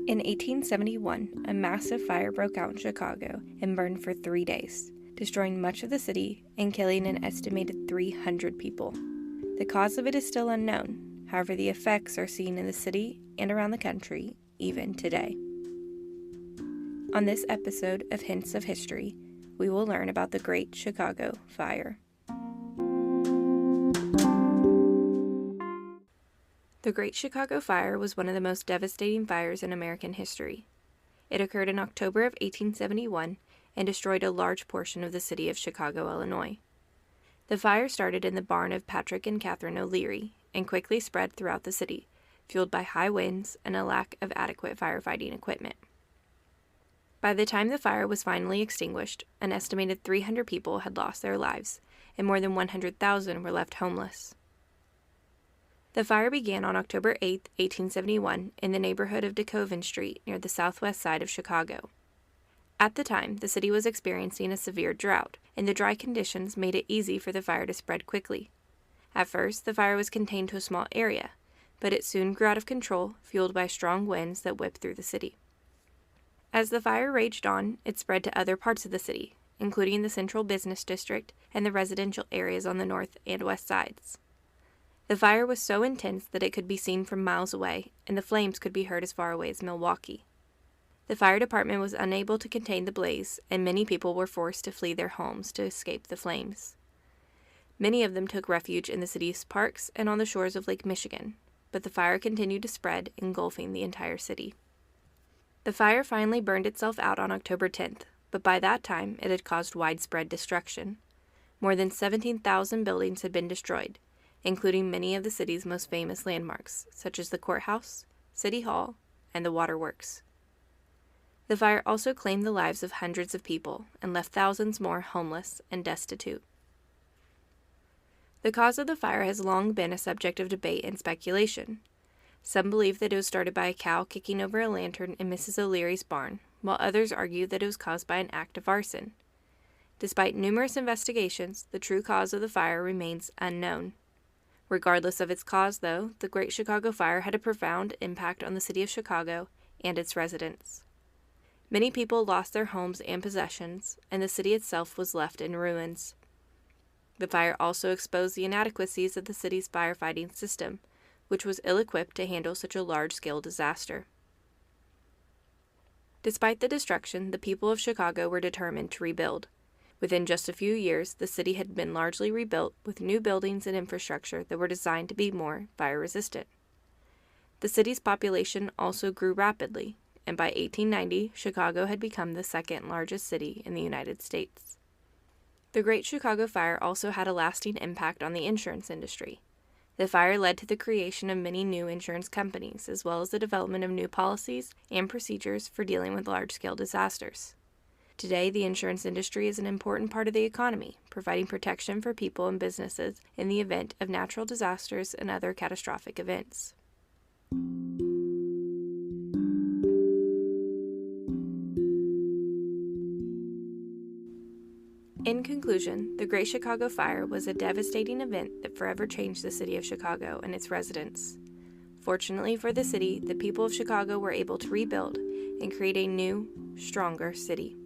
In 1871, a massive fire broke out in Chicago and burned for 3 days, destroying much of the city and killing an estimated 300 people. The cause of it is still unknown, however the effects are seen in the city and around the country even today. On this episode of Hints of History, we will learn about the Great Chicago Fire. The Great Chicago Fire was one of the most devastating fires in American history. It occurred in October of 1871 and destroyed a large portion of the city of Chicago, Illinois. The fire started in the barn of Patrick and Catherine O'Leary and quickly spread throughout the city, fueled by high winds and a lack of adequate firefighting equipment. By the time the fire was finally extinguished, an estimated 300 people had lost their lives, and more than 100,000 were left homeless. The fire began on October 8, 1871, in the neighborhood of DeKoven Street near the southwest side of Chicago. At the time, the city was experiencing a severe drought, and the dry conditions made it easy for the fire to spread quickly. At first, the fire was contained to a small area, but it soon grew out of control, fueled by strong winds that whipped through the city. As the fire raged on, it spread to other parts of the city, including the central business district and the residential areas on the north and west sides. The fire was so intense that it could be seen from miles away, and the flames could be heard as far away as Milwaukee. The fire department was unable to contain the blaze, and many people were forced to flee their homes to escape the flames. Many of them took refuge in the city's parks and on the shores of Lake Michigan, but the fire continued to spread, engulfing the entire city. The fire finally burned itself out on October 10th, but by that time it had caused widespread destruction. More than 17,000 buildings had been destroyed, including many of the city's most famous landmarks, such as the courthouse, City Hall, and the waterworks. The fire also claimed the lives of hundreds of people and left thousands more homeless and destitute. The cause of the fire has long been a subject of debate and speculation. Some believe that it was started by a cow kicking over a lantern in Mrs. O'Leary's barn, while others argue that it was caused by an act of arson. Despite numerous investigations, the true cause of the fire remains unknown. Regardless of its cause, though, the Great Chicago Fire had a profound impact on the city of Chicago and its residents. Many people lost their homes and possessions, and the city itself was left in ruins. The fire also exposed the inadequacies of the city's firefighting system, which was ill-equipped to handle such a large-scale disaster. Despite the destruction, the people of Chicago were determined to rebuild. Within just a few years, the city had been largely rebuilt with new buildings and infrastructure that were designed to be more fire-resistant. The city's population also grew rapidly, and by 1890, Chicago had become the second largest city in the United States. The Great Chicago Fire also had a lasting impact on the insurance industry. The fire led to the creation of many new insurance companies, as well as the development of new policies and procedures for dealing with large-scale disasters. Today, the insurance industry is an important part of the economy, providing protection for people and businesses in the event of natural disasters and other catastrophic events. In conclusion, the Great Chicago Fire was a devastating event that forever changed the city of Chicago and its residents. Fortunately for the city, the people of Chicago were able to rebuild and create a new, stronger city.